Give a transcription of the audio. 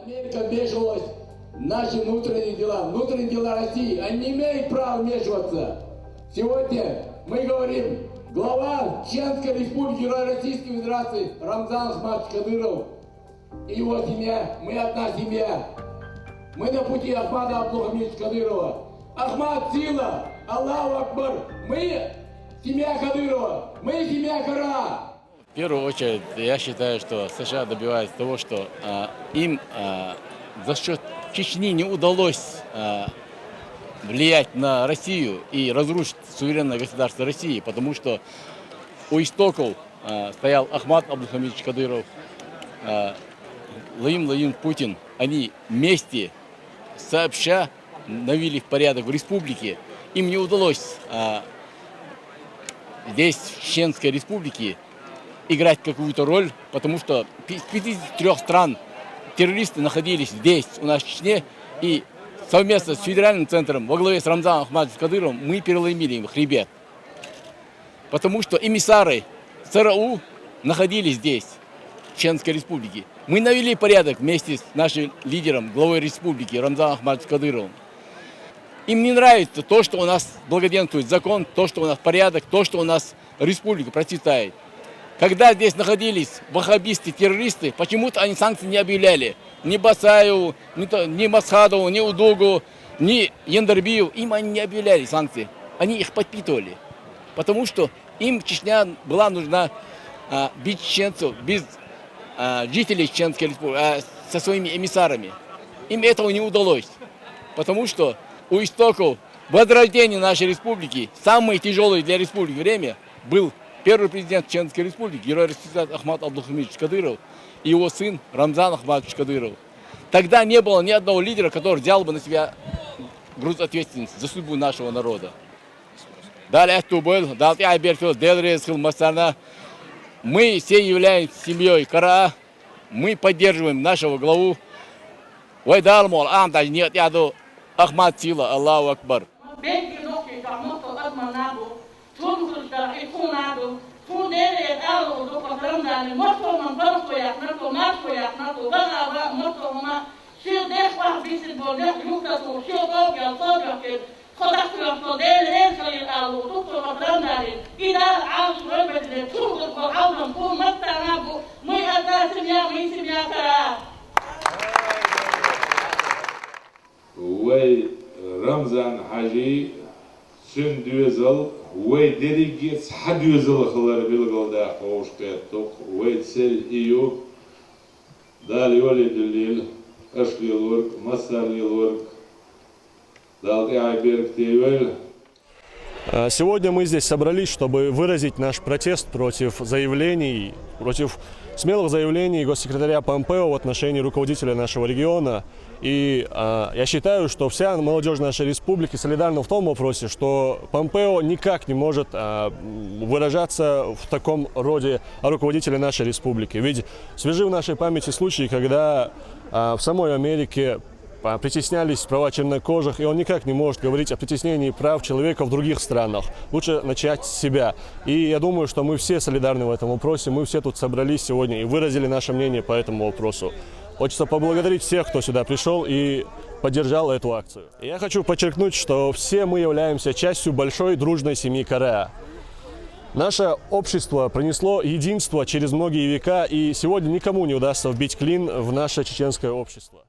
Америка вмешивалась в наши внутренние дела России. Они не имеют права вмешиваться. Сегодня мы говорим, глава Чеченской Республики, Герой Российской Федерации Рамзан Ахматович Кадыров и его семья. Мы одна семья. Мы на пути Ахмада Абдулхамидовича Кадырова. Ахмад сила, Аллаху Акбар. Мы семья Кадырова, мы семья Кара. В первую очередь, я считаю, что США добиваются того, что им за счет Чечни не удалось влиять на Россию и разрушить суверенное государство России, потому что у истоков стоял Ахмад Абдулхамидович Кадыров, Владимир Путин. Они вместе, сообща, навели в порядок в республике. Им не удалось здесь, в Чеченской республике, играть какую-то роль, потому что из 53 стран террористы находились здесь, у нас в Чечне, и совместно с федеральным центром во главе с Рамзаном Ахматовичем Кадыровым мы переломили им хребет. Потому что эмиссары ЦРУ находились здесь, в Чеченской республике. Мы навели порядок вместе с нашим лидером, главой республики Рамзаном Ахматовичем Кадыровым. Им не нравится то, что у нас благоденствует закон, то, что у нас порядок, то, что у нас республика процветает. Когда здесь находились ваххабисты-террористы, почему-то они санкции не объявляли. Ни Басаеву, ни Масхадову, ни Удугу, ни Яндарбию. Им они не объявляли санкции. Они их подпитывали. Потому что им Чечня была нужна без чеченцев, без жителей Чеченской республики, со своими эмиссарами. Им этого не удалось. Потому что у истоков возрождения нашей республики, самое тяжелое для республики время, был первый президент Чеченской республики, герой России Ахмад Абдулхамидович Кадыров и его сын Рамзан Ахматович Кадыров. Тогда не было ни одного лидера, который взял бы на себя груз ответственности за судьбу нашего народа. Мы все являемся семьей Кара, мы поддерживаем нашего главу. Ахмад сила, Аллаху Акбар. Way Ramzan Haji Sündüzel Way delegates Hadüzel Khalar Bilgalda Hoşqettuk Way Sel Iyub Dal Yoli Delil Ashqil Work Masaril Work Dal Iberk Tevel. Сегодня мы здесь собрались, чтобы выразить наш протест против заявлений, против смелых заявлений госсекретаря Помпео в отношении руководителя нашего региона. И я считаю, что вся молодежь нашей республики солидарна в том вопросе, что Помпео никак не может выражаться в таком роде о руководителе нашей республики. Ведь свежи в нашей памяти случаи, когда в самой Америке притеснялись права чернокожих, и он никак не может говорить о притеснении прав человека в других странах. Лучше начать с себя. И я думаю, что мы все солидарны в этом вопросе, мы все тут собрались сегодня и выразили наше мнение по этому вопросу. Хочется поблагодарить всех, кто сюда пришел и поддержал эту акцию. И я хочу подчеркнуть, что все мы являемся частью большой дружной семьи Корея. Наше общество принесло единство через многие века, и сегодня никому не удастся вбить клин в наше чеченское общество.